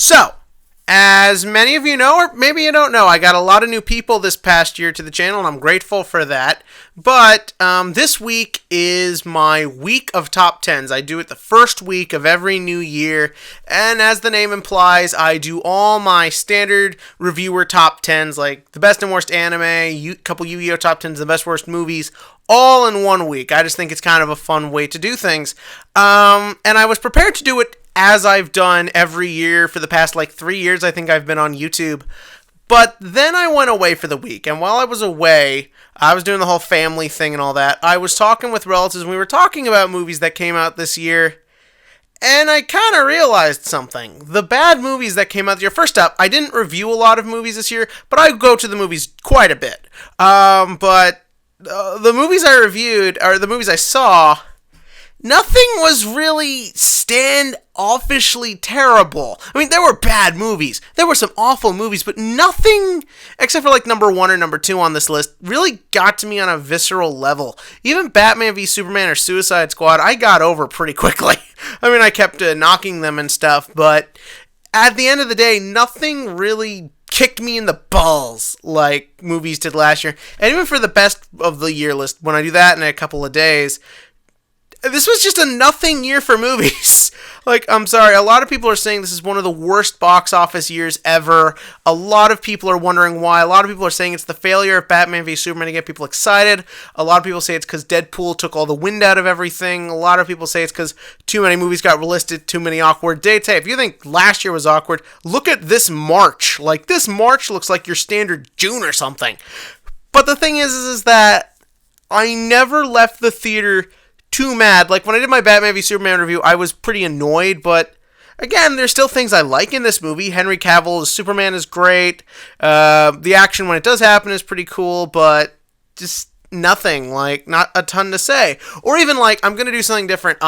So, as many of you know, or maybe you don't know, I got a lot of new people this past year to the channel, and I'm grateful for that. But this week is my week of top 10s. I do it the first week of every new year, and as the name implies, I do all my standard reviewer top 10s, like the best and worst anime, a couple Yu-Gi-Oh! Top 10s, the best worst movies, all in one week. I just think it's kind of a fun way to do things. And I was prepared to do it as I've done every year for the past 3 years. I think I've been on YouTube. But then I went away for the week, and while I was away, I was doing the whole family thing and all that. I was talking with relatives, and we were talking about movies that came out this year, and I kind of realized something. The bad movies that came out this year, first up, I didn't review a lot of movies this year, but I go to the movies quite a bit. But the movies I reviewed, or the movies I saw, nothing was really standoffishly terrible. I mean, there were bad movies. There were some awful movies, but nothing, except for number 1 or number 2 on this list, really got to me on a visceral level. Even Batman v Superman or Suicide Squad, I got over pretty quickly. I mean, I kept knocking them and stuff, but at the end of the day, nothing really kicked me in the balls like movies did last year. And even for the best of the year list, when I do that in a couple of days, this was just a nothing year for movies. I'm sorry, a lot of people are saying this is one of the worst box office years ever. A lot of people are wondering why. A lot of people are saying it's the failure of Batman v Superman to get people excited. A lot of people say it's because Deadpool took all the wind out of everything. A lot of people say it's because too many movies got listed, too many awkward dates. Hey, if you think last year was awkward, look at this March. This March looks like your standard June or something. But the thing is that I never left the theater too mad. When I did my Batman v Superman review, I was pretty annoyed, but again, there's still things I like in this movie. Henry Cavill as Superman is great. The action when it does happen is pretty cool, but just nothing, not a ton to say. Or even I'm gonna do something different.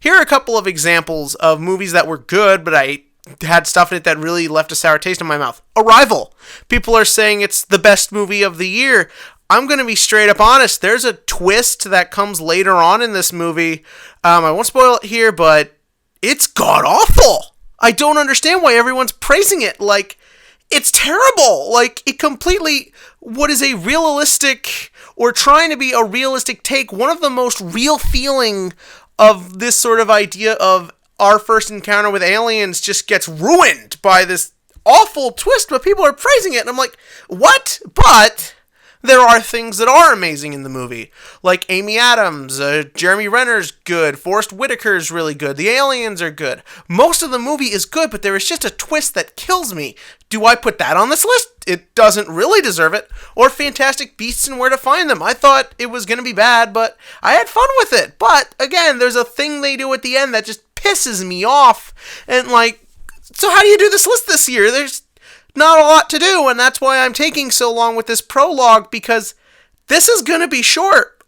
Here are a couple of examples of movies that were good, but I had stuff in it that really left a sour taste in my mouth. Arrival. People are saying it's the best movie of the year. I'm going to be straight up honest. There's a twist that comes later on in this movie. I won't spoil it here, but it's god-awful. I don't understand why everyone's praising it. It's terrible. It completely, what is a realistic, or trying to be a realistic take, one of the most real feeling of this sort of idea of our first encounter with aliens just gets ruined by this awful twist, but people are praising it, and I'm like, what? But there are things that are amazing in the movie, like Amy Adams, Jeremy Renner's good, Forrest Whitaker's really good, the aliens are good. Most of the movie is good, but there is just a twist that kills me. Do I put that on this list? It doesn't really deserve it. Or Fantastic Beasts and Where to Find Them. I thought it was going to be bad, but I had fun with it. But, again, there's a thing they do at the end that just pisses me off. And, so how do you do this list this year? There's not a lot to do, and that's why I'm taking so long with this prologue, because this is gonna be short.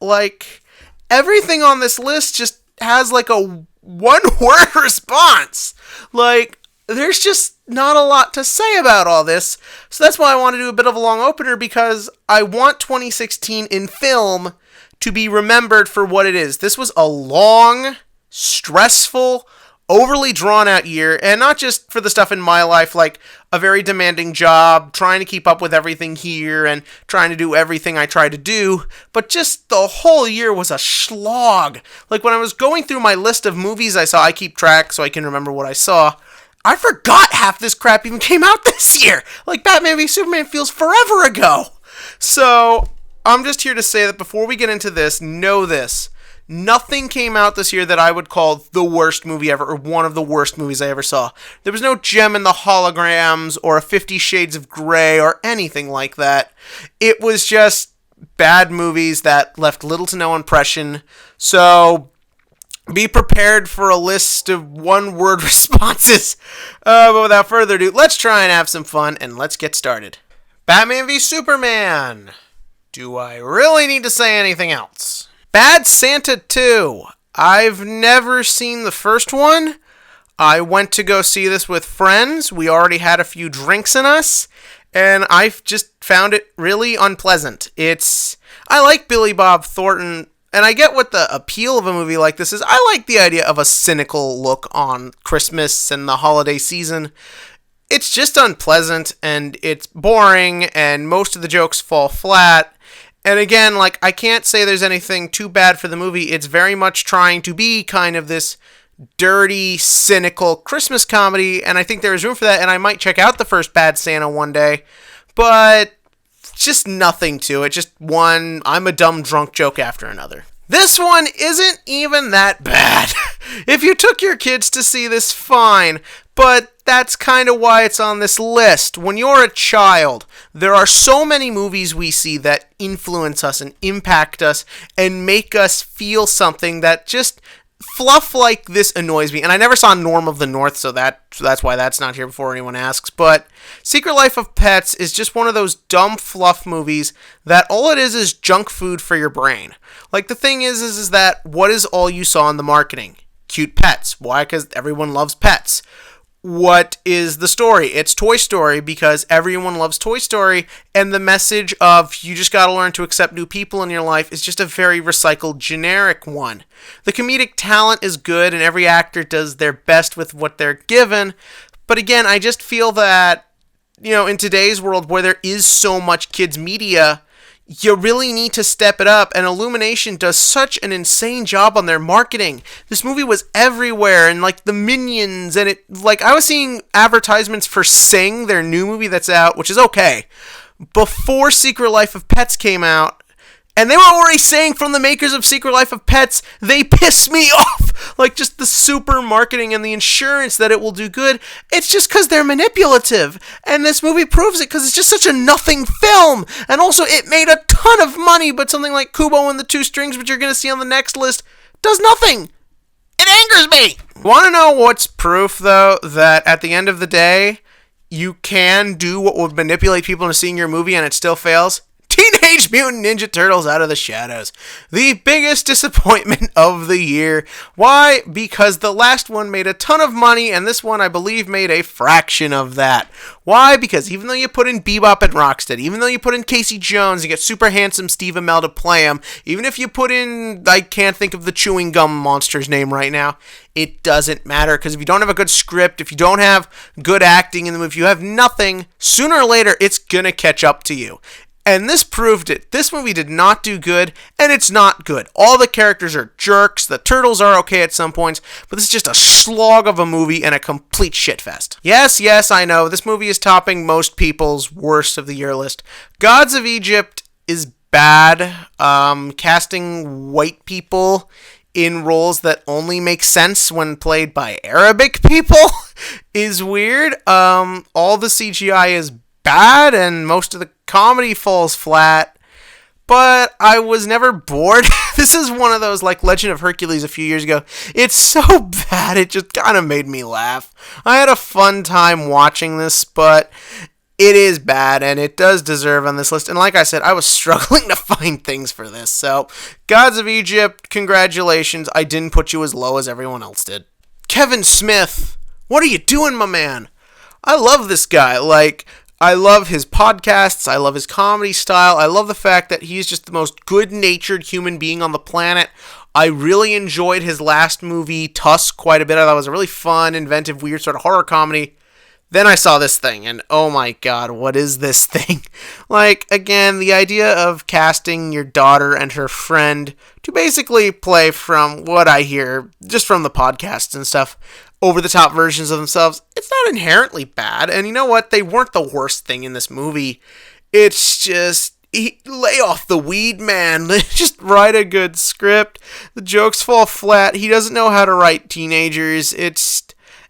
Everything on this list just has a one-word response. There's just not a lot to say about all this, so that's why I want to do a bit of a long opener, because I want 2016 in film to be remembered for what it is. This was a long, stressful, overly drawn out year, and not just for the stuff in my life, a very demanding job, trying to keep up with everything here, and trying to do everything I try to do, but just the whole year was a slog. When I was going through my list of movies I saw, I keep track so I can remember what I saw, I forgot half this crap even came out this year. Batman v Superman feels forever ago. So, I'm just here to say that before we get into this, know this. Nothing came out this year that I would call the worst movie ever, or one of the worst movies I ever saw. There was no Gem in the Holograms, or a 50 Shades of Grey, or anything like that. It was just bad movies that left little to no impression. So, be prepared for a list of one-word responses. But without further ado, let's try and have some fun, and let's get started. Batman v Superman. Do I really need to say anything else? Bad Santa 2. I've never seen the first one. I went to go see this with friends. We already had a few drinks in us, and I just found it really unpleasant. I like Billy Bob Thornton, and I get what the appeal of a movie like this is. I like the idea of a cynical look on Christmas and the holiday season. It's just unpleasant, and it's boring, and most of the jokes fall flat. And again, like, I can't say there's anything too bad for the movie. It's very much trying to be kind of this dirty, cynical Christmas comedy, and I think there is room for that, and I might check out the first Bad Santa one day. But just nothing to it. Just one I'm a dumb drunk joke after another. This one isn't even that bad. If you took your kids to see this, fine. But that's kind of why it's on this list. When you're a child, there are so many movies we see that influence us and impact us and make us feel something that just fluff like this annoys me. And I never saw Norm of the North, so that's why that's not here before anyone asks. But Secret Life of Pets is just one of those dumb fluff movies that all it is junk food for your brain. Like, the thing is that what is all you saw in the marketing? Cute pets. Why? Because everyone loves pets. What is the story? It's Toy Story because everyone loves Toy Story, and the message of you just gotta learn to accept new people in your life is just a very recycled, generic one. The comedic talent is good, and every actor does their best with what they're given, but again, I just feel that, in today's world where there is so much kids media, you really need to step it up, and Illumination does such an insane job on their marketing. This movie was everywhere, and like the Minions, and I was seeing advertisements for Sing, their new movie that's out, which is okay, before Secret Life of Pets came out, and they were already saying from the makers of Secret Life of Pets, they piss me off. Like, just the super marketing and the insurance that it will do good. It's just because they're manipulative. And this movie proves it because it's just such a nothing film. And also, it made a ton of money, but something like Kubo and the Two Strings, which you're going to see on the next list, does nothing. It angers me. Want to know what's proof, though, that at the end of the day, you can do what would manipulate people into seeing your movie and it still fails? Teenage Mutant Ninja Turtles Out of the Shadows. The biggest disappointment of the year. Why? Because the last one made a ton of money, and this one, I believe, made a fraction of that. Why? Because even though you put in Bebop and Rocksteady, even though you put in Casey Jones, you get super handsome Steve Amell to play him, even if you put in, I can't think of the chewing gum monster's name right now, it doesn't matter, because if you don't have a good script, if you don't have good acting in the movie, if you have nothing, sooner or later, it's gonna catch up to you. And this proved it. This movie did not do good, and it's not good. All the characters are jerks, the turtles are okay at some points, but this is just a slog of a movie and a complete shitfest. Yes, I know, this movie is topping most people's worst of the year list. Gods of Egypt is bad. Casting white people in roles that only make sense when played by Arabic people is weird. All the CGI is bad, and most of the comedy falls flat, but I was never bored. This is one of those, like Legend of Hercules a few years ago. It's so bad, it just kind of made me laugh. I had a fun time watching this, but it is bad, and it does deserve on this list. And like I said, I was struggling to find things for this. So, Gods of Egypt, congratulations. I didn't put you as low as everyone else did. Kevin Smith, what are you doing, my man? I love this guy. I love his podcasts, I love his comedy style, I love the fact that he's just the most good-natured human being on the planet. I really enjoyed his last movie, Tusk, quite a bit. I thought it was a really fun, inventive, weird sort of horror comedy. Then I saw this thing, and oh my god, what is this thing? Again, the idea of casting your daughter and her friend to basically play, from what I hear, just from the podcasts and stuff, over-the-top versions of themselves, it's not inherently bad. And you know what? They weren't the worst thing in this movie. It's just, lay off the weed, man. Just write a good script. The jokes fall flat. He doesn't know how to write teenagers. It's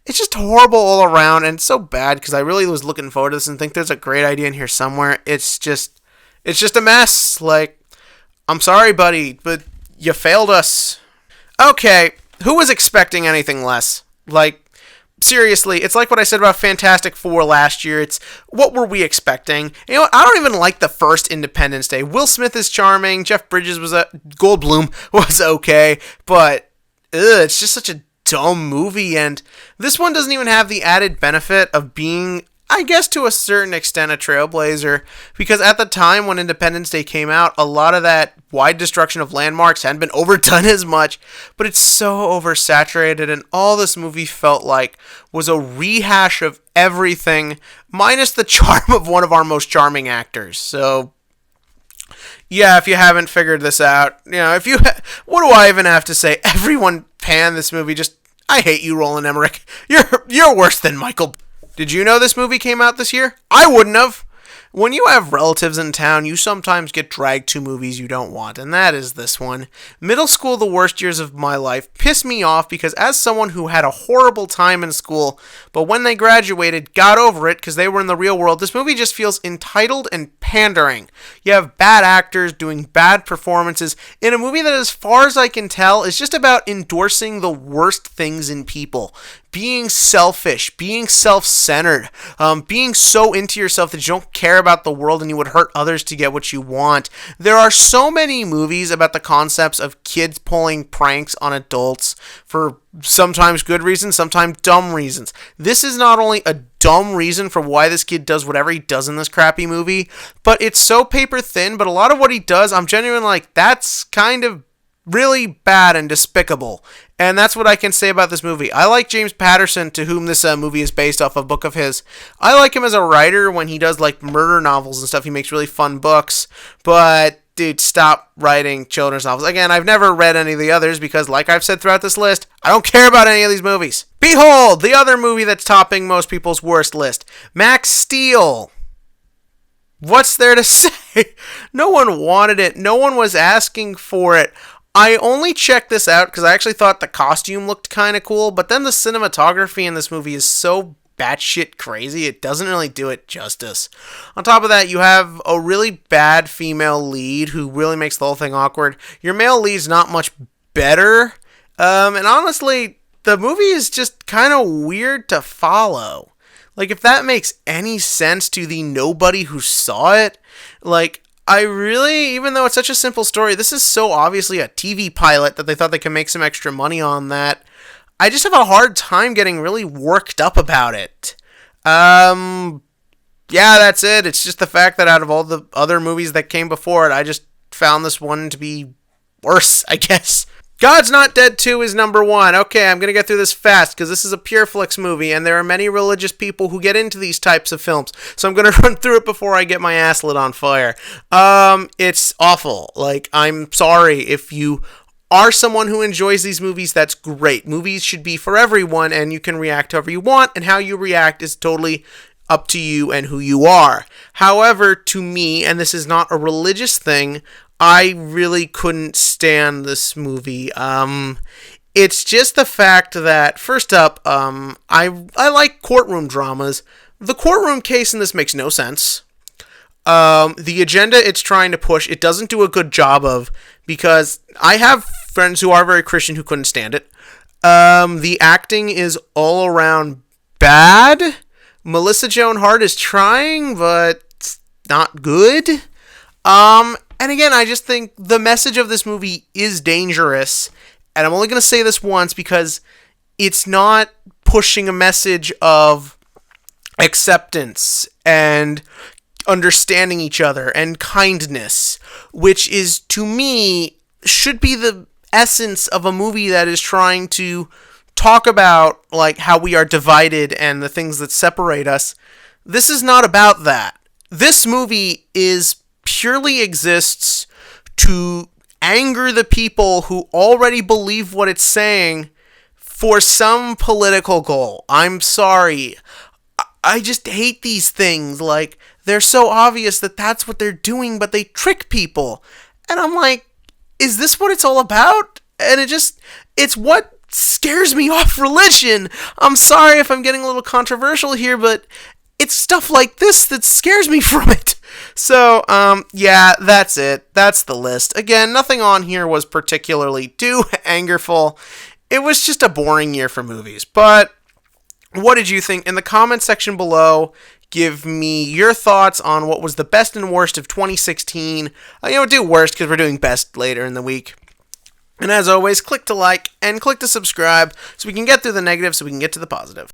just horrible all around, and it's so bad, because I really was looking forward to this and think there's a great idea in here somewhere. It's just a mess. I'm sorry, buddy, but you failed us. Okay, who was expecting anything less? Seriously, it's like what I said about Fantastic Four last year. It's, what were we expecting? You know what? I don't even like the first Independence Day. Will Smith is charming. Jeff Bridges Goldblum was okay. But, it's just such a dumb movie. And this one doesn't even have the added benefit of being I guess to a certain extent a trailblazer, because at the time when Independence Day came out, a lot of that wide destruction of landmarks hadn't been overdone as much, but it's so oversaturated, and all this movie felt like was a rehash of everything, minus the charm of one of our most charming actors. So, yeah, if you haven't figured this out, if you, what do I even have to say? Everyone panned this movie. Just, I hate you, Roland Emmerich. You're worse than Michael. Did you know this movie came out this year? I wouldn't have. When you have relatives in town, you sometimes get dragged to movies you don't want, and that is this one. Middle school, the worst years of my life, pissed me off because as someone who had a horrible time in school, but when they graduated, got over it because they were in the real world, this movie just feels entitled and pandering. You have bad actors doing bad performances in a movie that, as far as I can tell, is just about endorsing the worst things in people. Being selfish, being self-centered, being so into yourself that you don't care about the world and you would hurt others to get what you want. There are so many movies about the concepts of kids pulling pranks on adults for sometimes good reasons, sometimes dumb reasons. This is not only a dumb reason for why this kid does whatever he does in this crappy movie, but it's so paper thin, but a lot of what he does, I'm genuinely like, that's kind of really bad and despicable. And that's what I can say about this movie. I like James Patterson, to whom this movie is based off a book of his. I like him as a writer when he does like murder novels and stuff. He makes really fun books. But dude, stop writing children's novels. Again, I've never read any of the others because, like I've said throughout this list, I don't care about any of these movies. Behold, the other movie that's topping most people's worst list. Max Steel. What's there to say? No one wanted it. No one was asking for it. I only checked this out because I actually thought the costume looked kind of cool, but then the cinematography in this movie is so batshit crazy, it doesn't really do it justice. On top of that, you have a really bad female lead who really makes the whole thing awkward. Your male lead's not much better, and honestly, the movie is just kind of weird to follow. Like, if that makes any sense to the nobody who saw it, like, I really, even though it's such a simple story, this is so obviously a TV pilot that they thought they could make some extra money on that. I just have a hard time getting really worked up about it. Yeah, that's it. It's just the fact that out of all the other movies that came before it, I just found this one to be worse, I guess. God's Not Dead 2 is number 1. Okay, I'm going to get through this fast because this is a PureFlix movie and there are many religious people who get into these types of films. So I'm going to run through it before I get my ass lit on fire. It's awful. Like, I'm sorry if you are someone who enjoys these movies, that's great. Movies should be for everyone and you can react however you want, and how you react is totally up to you and who you are. However, to me, and this is not a religious thing, I really couldn't stand this movie. It's just the fact that, first up, I like courtroom dramas. The courtroom case in this makes no sense. The agenda it's trying to push, it doesn't do a good job of, because I have friends who are very Christian who couldn't stand it. The acting is all around bad. Melissa Joan Hart is trying, but it's not good. And again, I just think the message of this movie is dangerous, and I'm only going to say this once because it's not pushing a message of acceptance and understanding each other and kindness, which is, to me, should be the essence of a movie that is trying to talk about like how we are divided and the things that separate us. This is not about that. This movie purely exists to anger the people who already believe what it's saying for some political goal. I'm sorry. I just hate these things. Like, they're so obvious that that's what they're doing, but they trick people. And I'm like, is this what it's all about? And it's what scares me off religion. I'm sorry if I'm getting a little controversial here, but it's stuff like this that scares me from it. So, yeah, that's it. That's the list. Again, nothing on here was particularly too angerful. It was just a boring year for movies. But what did you think? In the comment section below, give me your thoughts on what was the best and worst of 2016. Do worst because we're doing best later in the week. And as always, click to like and click to subscribe so we can get through the negative so we can get to the positive.